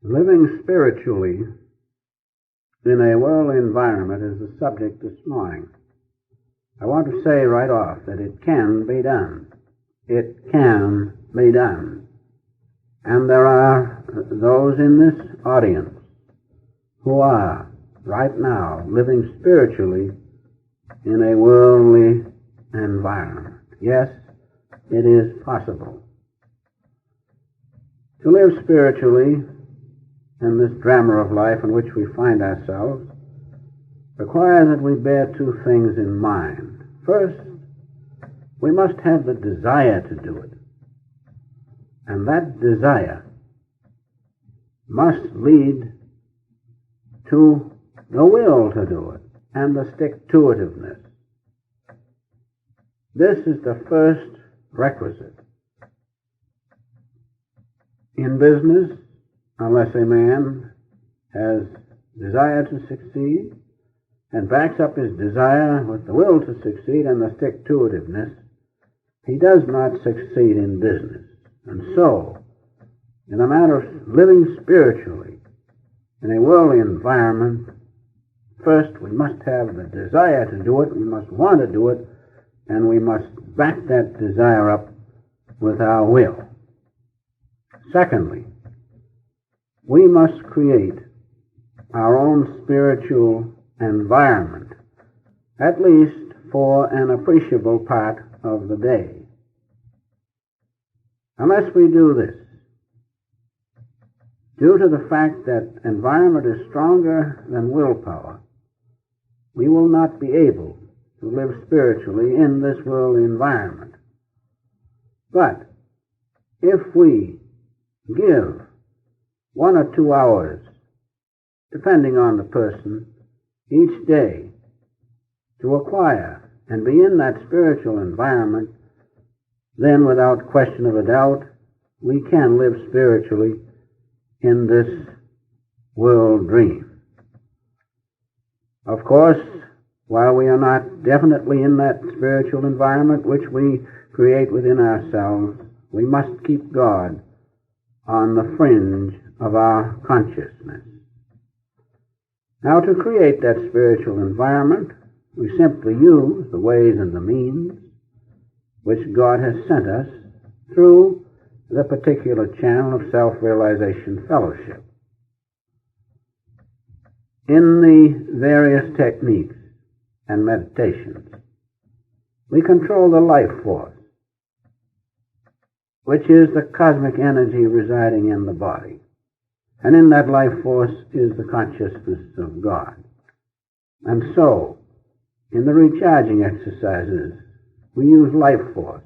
Living spiritually in a world environment is the subject this morning. I want to say right off that it can be done. It can be done. And there are those in this audience who are right now living spiritually in a worldly environment. Yes, it is possible. To live spiritually in this drama of life in which we find ourselves requires that we bear two things in mind. First, we must have the desire to do it. And that desire must lead to the will to do it and the stick-to-itiveness. This is the first requisite. In business, unless a man has desire to succeed and backs up his desire with the will to succeed and the stick-to-itiveness, he does not succeed in business. And so, in the matter of living spiritually in a worldly environment, first we must have the desire to do it, we must want to do it, and we must back that desire up with our will. Secondly, we must create our own spiritual environment, at least for an appreciable part of the day. Unless we do this, due to the fact that environment is stronger than willpower, we will not be able to live spiritually in this world environment. But if we give 1 or 2 hours, depending on the person, each day to acquire and be in that spiritual environment, then without question of a doubt, we can live spiritually in this world dream. Of course, while we are not definitely in that spiritual environment which we create within ourselves, we must keep God on the fringe of our consciousness. Now, to create that spiritual environment, we simply use the ways and the means which God has sent us through the particular channel of self-realization fellowship. In the various techniques and meditations, we control the life force, which is the cosmic energy residing in the body. And in that life force is the consciousness of God. And so, in the recharging exercises, we use life force.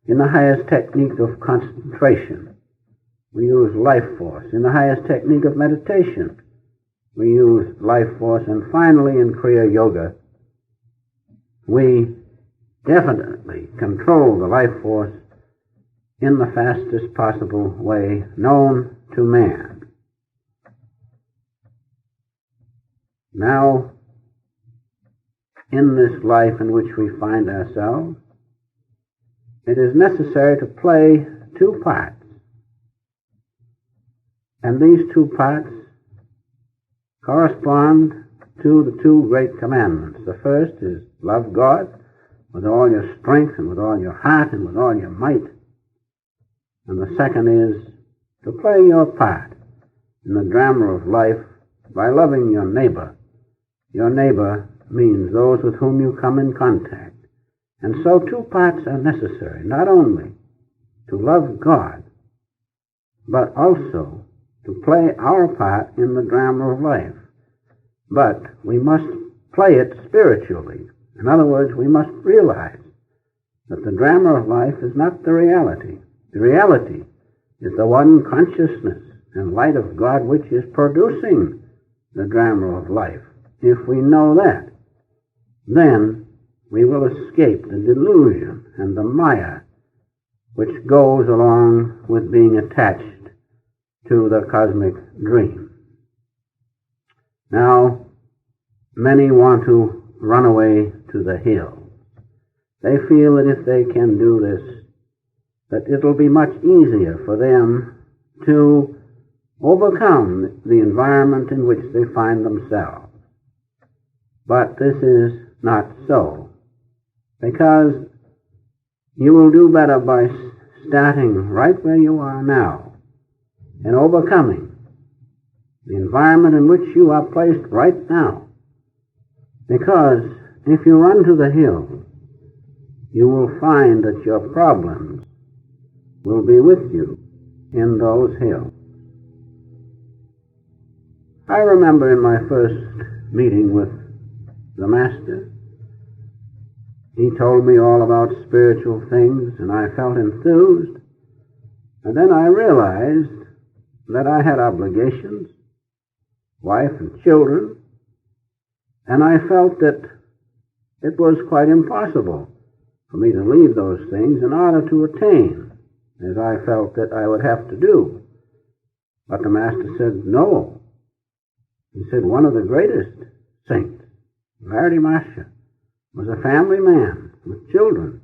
In the highest technique of concentration, we use life force. In the highest technique of meditation, we use life force. And finally, in Kriya Yoga, we definitely control the life force in the fastest possible way known to man. Now, in this life in which we find ourselves, it is necessary to play two parts. And these two parts correspond to the two great commandments. The first is love God with all your strength and with all your heart and with all your might. And the second is to play your part in the drama of life by loving your neighbor. Your neighbor means those with whom you come in contact. And so two parts are necessary, not only to love God, but also to play our part in the drama of life. But we must play it spiritually. In other words, we must realize that the drama of life is not the reality. The reality is the one consciousness and light of God which is producing the drama of life. If we know that, then we will escape the delusion and the maya which goes along with being attached to the cosmic dream. Now, many want to run away to the hills. They feel that if they can do this, that it'll be much easier for them to overcome the environment in which they find themselves. But this is not so, because you will do better by starting right where you are now and overcoming the environment in which you are placed right now. Because if you run to the hills, you will find that your problems will be with you in those hills. I remember in my first meeting with the Master, he told me all about spiritual things, and I felt enthused. And then I realized that I had obligations, wife and children, and I felt that it was quite impossible for me to leave those things in order to attain, as I felt that I would have to do. But the Master said, no. He said, one of the greatest saints, Marsh, was a family man with children,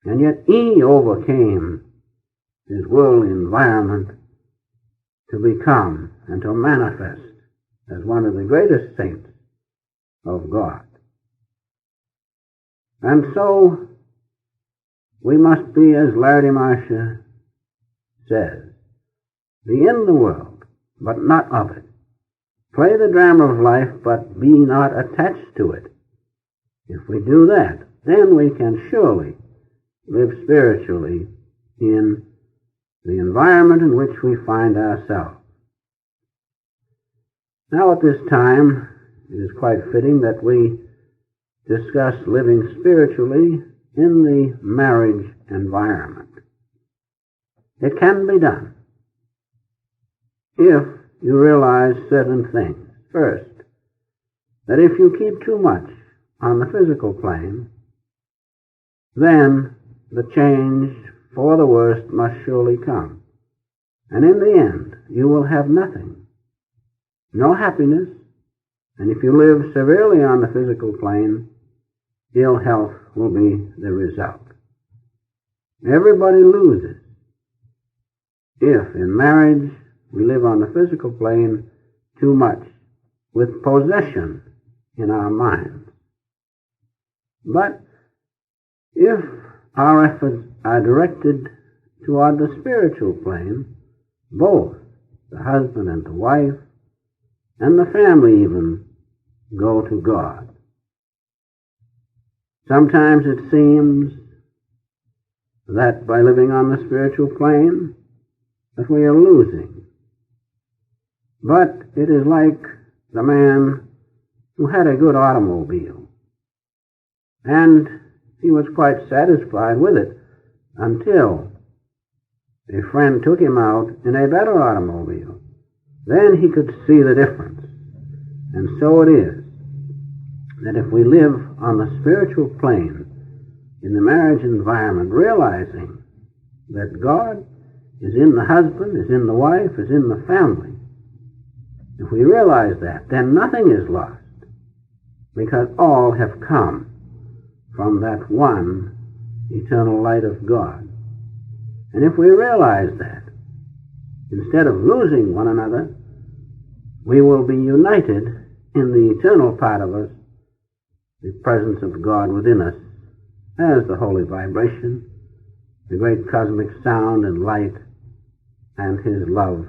and yet he overcame his worldly environment to become and to manifest as one of the greatest saints of God. And so we must be, as Larry Marsh says, be in the world, but not of it. Play the drama of life, but be not attached to it. If we do that, then we can surely live spiritually in the environment in which we find ourselves. Now at this time, it is quite fitting that we discuss living spiritually in the marriage environment. It can be done if you realize certain things. First, that if you keep too much on the physical plane, then the change for the worst must surely come. And in the end, you will have nothing, no happiness, and if you live severely on the physical plane, ill health will be the result. Everybody loses if in marriage we live on the physical plane too much with possession in our minds. But if our efforts are directed toward the spiritual plane, both the husband and the wife and the family even go to God. Sometimes it seems that by living on the spiritual plane that we are losing. But it is like the man who had a good automobile, and he was quite satisfied with it until a friend took him out in a better automobile. Then he could see the difference. And so it is that if we live on the spiritual plane in the marriage environment, realizing that God is in the husband, is in the wife, is in the family, if we realize that, then nothing is lost, because all have come from that one eternal light of God. And if we realize that, instead of losing one another, we will be united in the eternal part of us, the presence of God within us, as the holy vibration, the great cosmic sound and light, and His love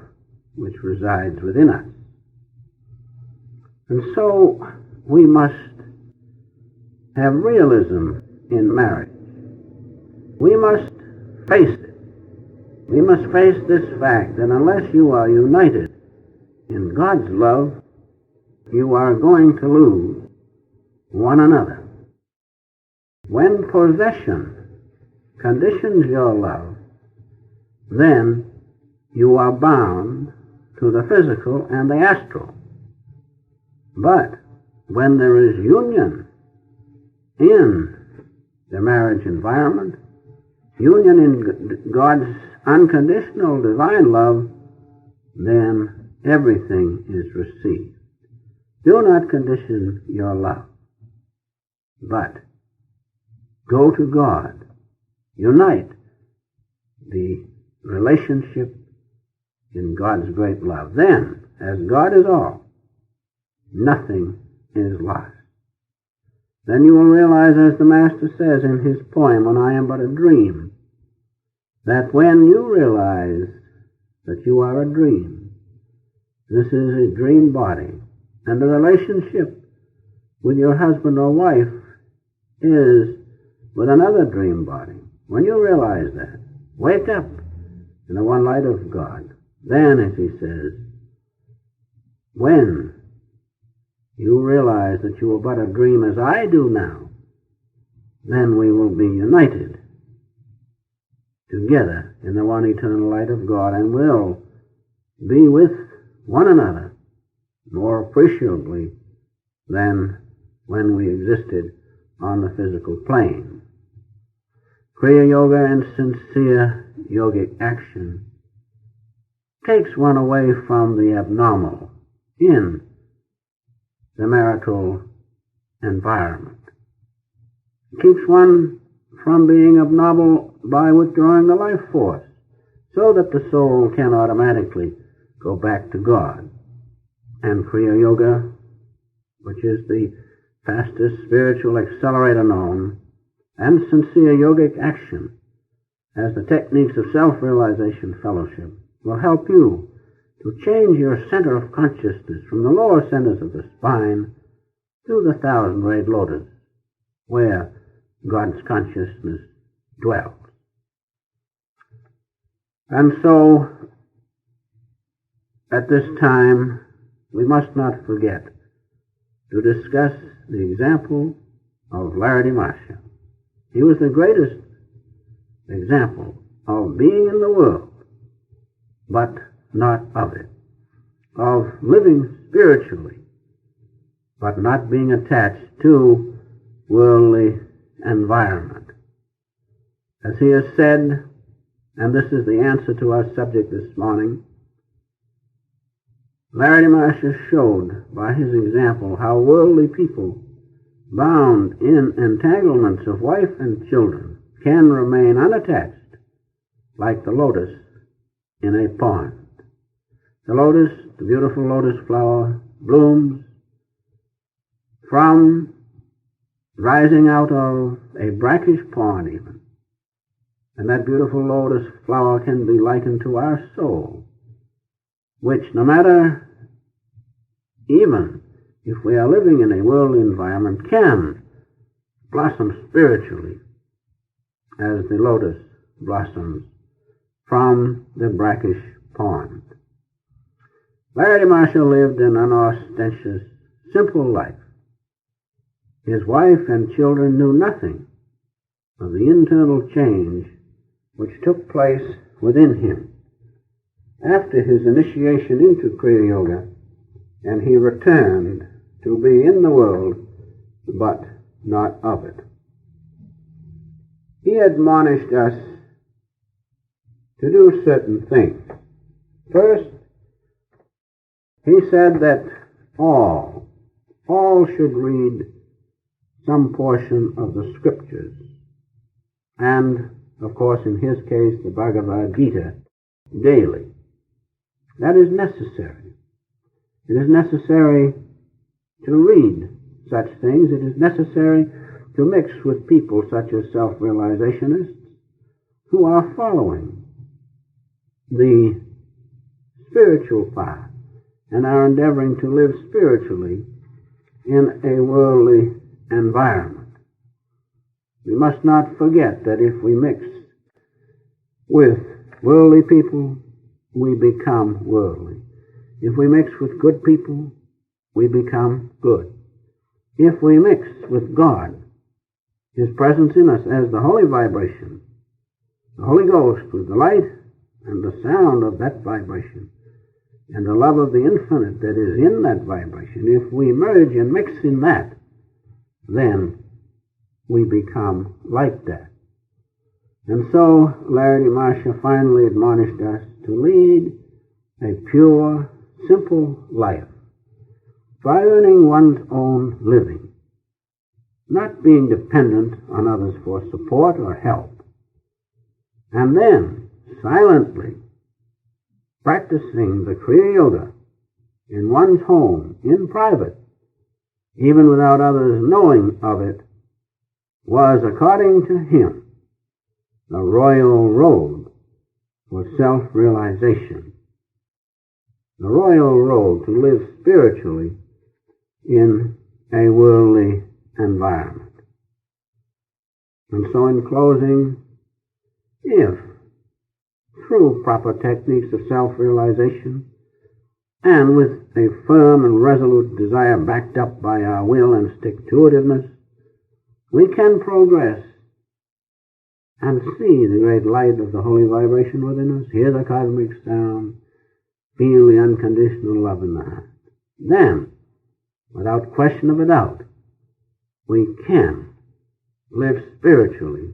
which resides within us. And so we must have realism in marriage. We must face it. We must face this fact that unless you are united in God's love, you are going to lose one another. When possession conditions your love, then you are bound to the physical and the astral. But when there is union in the marriage environment, union in God's unconditional divine love, then everything is received. Do not condition your love, but go to God. Unite the relationship in God's great love. Then, as God is all, nothing is lost. Then you will realize, as the Master says in his poem, When I Am But a Dream, that when you realize that you are a dream, this is a dream body, and the relationship with your husband or wife is with another dream body. When you realize that, wake up in the one light of God. Then, as he says, when you realize that you are but a dream as I do now, then we will be united together in the one eternal light of God and will be with one another more appreciably than when we existed on the physical plane. Kriya Yoga and sincere yogic action takes one away from the abnormal in the marital environment. It keeps one from being abnormal by withdrawing the life force, so that the soul can automatically go back to God. And Kriya Yoga, which is the fastest spiritual accelerator known, and sincere yogic action as the techniques of self-realization fellowship will help you to change your center of consciousness from the lower centers of the spine to the thousand-rayed lotus, where God's consciousness dwells. And so, at this time, we must not forget to discuss the example of Marsh. He was the greatest example of being in the world, but not of it, of living spiritually, but not being attached to worldly environment. As he has said, and this is the answer to our subject this morning, Marsh showed by his example how worldly people, bound in entanglements of wife and children, can remain unattached like the lotus in a pond. The lotus, the beautiful lotus flower, blooms from rising out of a brackish pond even. And that beautiful lotus flower can be likened to our soul, which no matter, even if we are living in a worldly environment, can blossom spiritually as the lotus blossoms from the brackish pond. Marsh lived an unostentatious, simple life. His wife and children knew nothing of the internal change which took place within him after his initiation into Kriya Yoga, and he returned to be in the world, but not of it. He admonished us to do certain things. First, he said that all should read some portion of the scriptures, and, of course, in his case, the Bhagavad Gita, daily. That is necessary. It is necessary to read such things. It is necessary to mix with people such as self-realizationists who are following the spiritual path and are endeavoring to live spiritually in a worldly environment. We must not forget that if we mix with worldly people, we become worldly. If we mix with good people, we become good. If we mix with God, His presence in us as the holy vibration, the Holy Ghost with the light and the sound of that vibration, and the love of the infinite that is in that vibration, if we merge and mix in that, then we become like that. And so Marsh finally admonished us to lead a pure, simple life by earning one's own living, not being dependent on others for support or help, and then silently practicing the Kriya Yoga in one's home, in private, even without others knowing of it, was, according to him, the royal road for self-realization, the royal road to live spiritually in a worldly environment. And so in closing, if through proper techniques of self-realization and with a firm and resolute desire backed up by our will and stick-to-itiveness, we can progress and see the great light of the holy vibration within us, hear the cosmic sound, feel the unconditional love in the heart. Then, without question of a doubt, we can live spiritually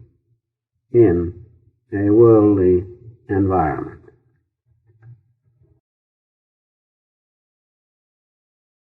in a worldly environment.